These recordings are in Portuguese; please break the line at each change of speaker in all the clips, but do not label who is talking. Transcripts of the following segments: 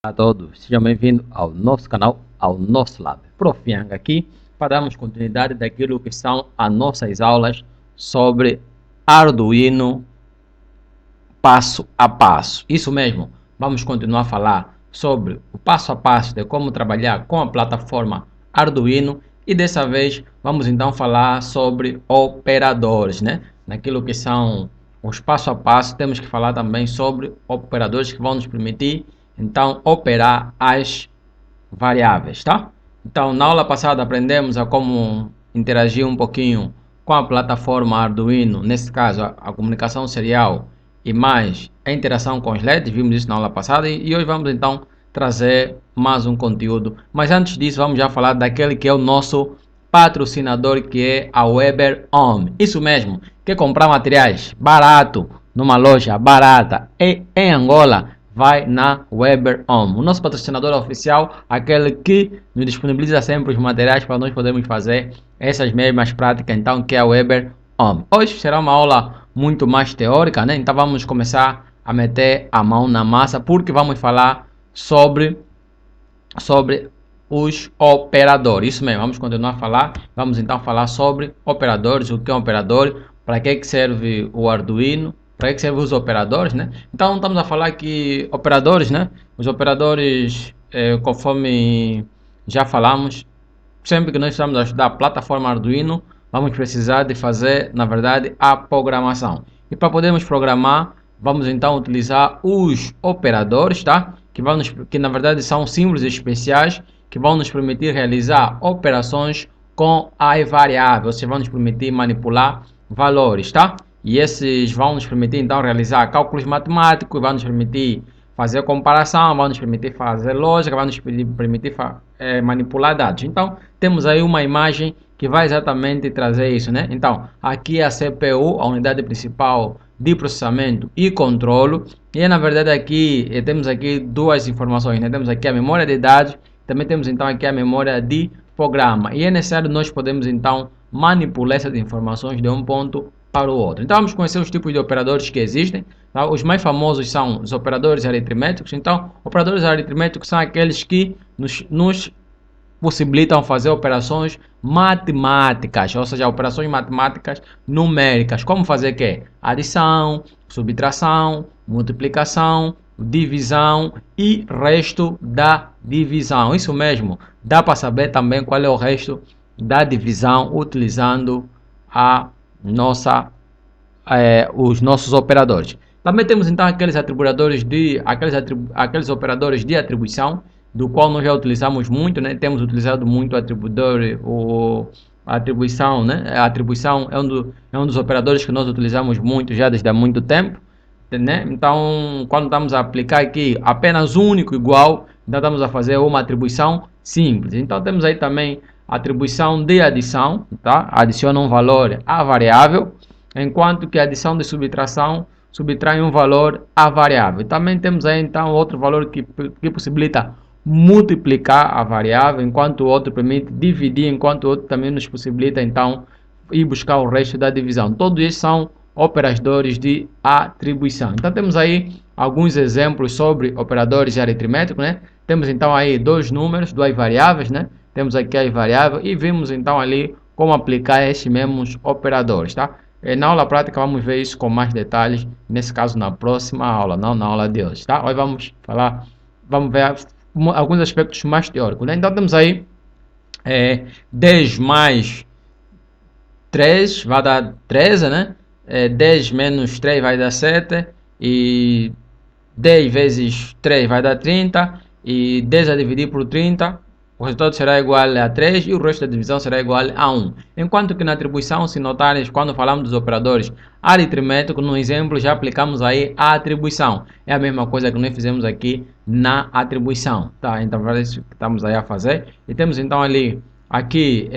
A todos, sejam bem-vindos ao nosso canal, ao nosso lab. Prof. Yang aqui para darmos continuidade daquilo que são as nossas aulas sobre Arduino passo a passo. Isso mesmo, vamos continuar a falar sobre o passo a passo de como trabalhar com a plataforma Arduino e dessa vez vamos então falar sobre operadores, né? Naquilo que são os passo a passo, temos que falar também sobre operadores que vão nos permitir então operar as variáveis, tá? Então, na aula passada aprendemos a como interagir um pouquinho com a plataforma Arduino, nesse caso a comunicação serial e mais a interação com os LEDs, vimos isso na aula passada e hoje vamos então trazer mais um conteúdo. Mas antes disso, vamos já falar daquele que é o nosso patrocinador, que é a Weber Home. Isso mesmo, quer comprar materiais barato numa loja barata e em Angola, vai na Weber Home, o nosso patrocinador oficial, aquele que nos disponibiliza sempre os materiais para nós podermos fazer essas mesmas práticas, então, que é a Weber Home. Hoje será uma aula muito mais teórica, né? Então vamos começar a meter a mão na massa, porque vamos falar sobre os operadores. Isso mesmo, vamos continuar a falar. Vamos então falar sobre operadores, o que é um operador, para que serve o Arduino, para que servem os operadores, né? Então estamos a falar que operadores, né? Os operadores, conforme já falamos, sempre que nós estamos a estudar a plataforma Arduino, vamos precisar de fazer, na verdade, a programação. E para podermos programar, vamos então utilizar os operadores, tá? Que na verdade são símbolos especiais que vão nos permitir realizar operações com as variáveis, ou seja, vão nos permitir manipular valores, tá? E esses vão nos permitir então realizar cálculos matemáticos, vão nos permitir fazer comparação, vão nos permitir fazer lógica, vão nos permitir manipular dados. Então temos aí uma imagem que vai exatamente trazer isso, né? Então aqui é a CPU, a unidade principal de processamento e controle, e na verdade aqui temos aqui duas informações, né? Temos aqui a memória de dados, também temos então aqui a memória de programa, e é necessário nós podemos então manipular essas informações de um ponto para o outro. Então vamos conhecer os tipos de operadores que existem, tá? Os mais famosos são os operadores aritméticos. Então operadores aritméticos são aqueles que nos possibilitam fazer operações matemáticas, ou seja, operações matemáticas numéricas, como fazer que? Adição, subtração, multiplicação, divisão e resto da divisão. Isso mesmo, dá para saber também qual é o resto da divisão utilizando os nossos operadores. Também temos então aqueles operadores de atribuição, do qual nós já utilizamos muito, né? Temos utilizado muito o atribuidor, a atribuição, né? A atribuição é um dos operadores que nós utilizamos muito já desde há muito tempo, né? Então, quando estamos a aplicar aqui apenas único igual, então estamos a fazer uma atribuição simples. Então temos aí também a atribuição de adição, tá? Adiciona um valor à variável, enquanto que a adição de subtração subtrai um valor à variável. E também temos aí então outro valor que possibilita multiplicar a variável, enquanto o outro permite dividir, enquanto o outro também nos possibilita então ir buscar o resto da divisão. Todos esses são operadores de atribuição. Então temos aí alguns exemplos sobre operadores aritméticos, né? Temos então aí dois números, duas variáveis, né? Temos aqui as variáveis e vimos então ali como aplicar esses mesmos operadores, tá? Na aula prática vamos ver isso com mais detalhes, nesse caso na próxima aula, não na aula de hoje, tá? Hoje vamos ver alguns aspectos mais teóricos, né? Então temos aí 10 mais 3 vai dar 13, né? 10 menos 3 vai dar 7 e 10 vezes 3 vai dar 30 e 10 a dividir por 30, o resultado será igual a 3 e o resto da divisão será igual a 1. Enquanto que na atribuição, se notarem, quando falamos dos operadores aritméticos, no exemplo já aplicamos aí a atribuição. É a mesma coisa que nós fizemos aqui na atribuição, tá? Então é isso que estamos aí a fazer. E temos então ali, aqui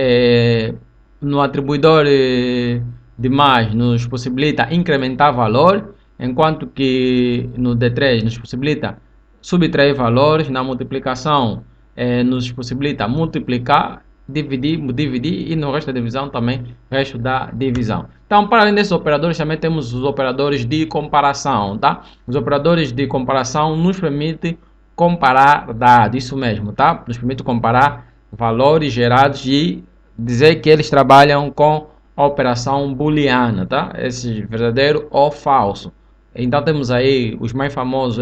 no atribuidor de mais nos possibilita incrementar valor, enquanto que no D3 nos possibilita subtrair valores. Na multiplicação nos possibilita multiplicar, dividir e no resto da divisão também resto da divisão. Então, para além desses operadores, também temos os operadores de comparação, tá? Os operadores de comparação nos permitem comparar dados, isso mesmo, tá? Nos permite comparar valores gerados e dizer que eles trabalham com a operação booleana, tá? Esse verdadeiro ou falso. Então temos aí os mais famosos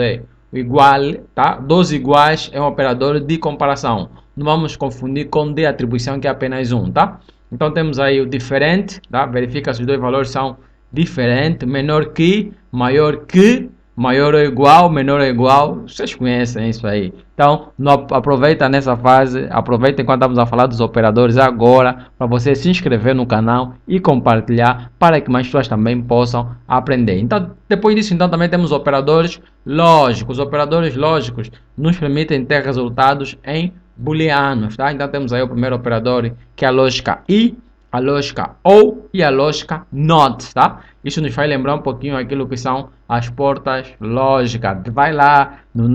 o igual, tá? Dos iguais é um operador de comparação. Não vamos confundir com de atribuição que é apenas um, tá? Então temos aí o diferente, tá? Verifica se os dois valores são diferentes, menor que, maior ou igual, menor ou igual, vocês conhecem isso aí. Então, aproveita nessa fase, aproveita enquanto estamos a falar dos operadores agora, para você se inscrever no canal e compartilhar para que mais pessoas também possam aprender. Então, depois disso, então também temos operadores lógicos. Os operadores lógicos nos permitem ter resultados em booleanos, tá? Então temos aí o primeiro operador que é a lógica e, a lógica ou e a lógica not, tá? Isso nos faz lembrar um pouquinho aquilo que são as portas lógicas. Vai lá no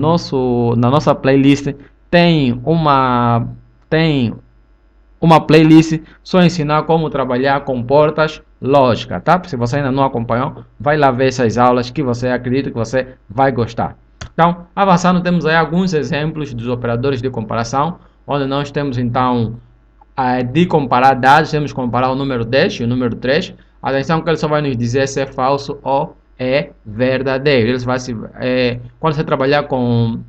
na nossa playlist tem uma playlist só ensinar como trabalhar com portas lógicas, tá? Se você ainda não acompanhou, vai lá ver essas aulas que você acredita que você vai gostar. Então, avançando, temos aí alguns exemplos dos operadores de comparação, onde nós temos então de comparar dados, temos que comparar o número 10 e o número 3. Atenção que ele só vai nos dizer se é falso ou é verdadeiro. Ele vai quando você trabalhar com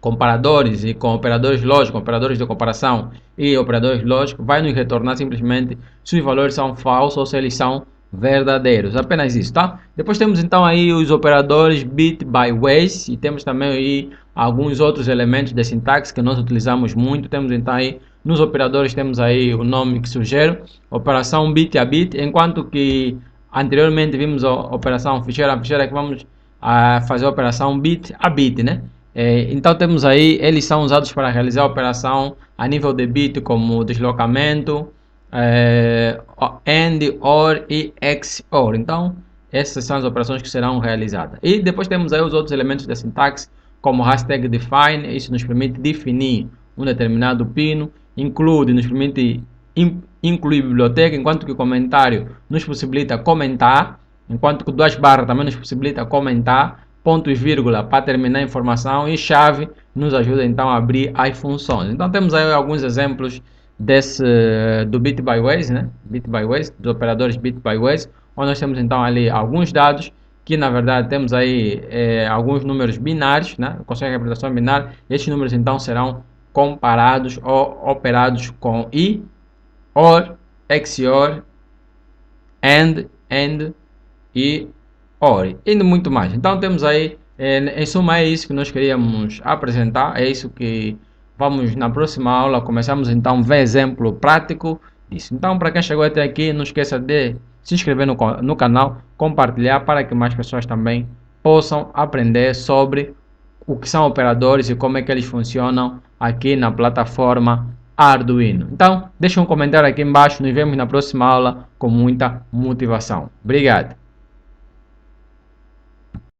comparadores e com operadores lógicos, operadores de comparação e operadores lógicos, vai nos retornar simplesmente se os valores são falsos ou se eles são verdadeiros, apenas isso, tá? Depois temos então aí os operadores bit by ways e temos também aí alguns outros elementos de sintaxe que nós utilizamos muito. Temos então aí nos operadores temos aí o nome que sugere, operação bit a bit, enquanto que anteriormente vimos a operação ficheiro a ficheiro, que vamos fazer a operação bit a bit, né? Então temos aí, eles são usados para realizar a operação a nível de bit, como deslocamento, AND, OR e XOR. Então essas são as operações que serão realizadas. E depois temos aí os outros elementos da sintaxe, como hashtag define, isso nos permite definir um determinado pino, include nos permite incluir biblioteca, enquanto que o comentário nos possibilita comentar, enquanto que duas barras também nos possibilita comentar, ponto e vírgula para terminar a informação e chave nos ajuda então a abrir as funções. Então temos aí alguns exemplos do bit by ways, né? Bit by ways, dos operadores bit by ways, onde nós temos então ali alguns dados que na verdade temos aí alguns números binários, né? Consegue a representação binária. Estes números então serão comparados ou operados com i, or, XOR, AND e OR, e muito mais. Então temos aí, em suma é isso que nós queríamos apresentar, é isso que vamos na próxima aula, começamos então a ver exemplo prático disso. Então para quem chegou até aqui, não esqueça de se inscrever no canal, compartilhar para que mais pessoas também possam aprender sobre o que são operadores e como é que eles funcionam aqui na plataforma Arduino. Então deixa um comentário aqui embaixo, nos vemos na próxima aula com muita motivação. Obrigado.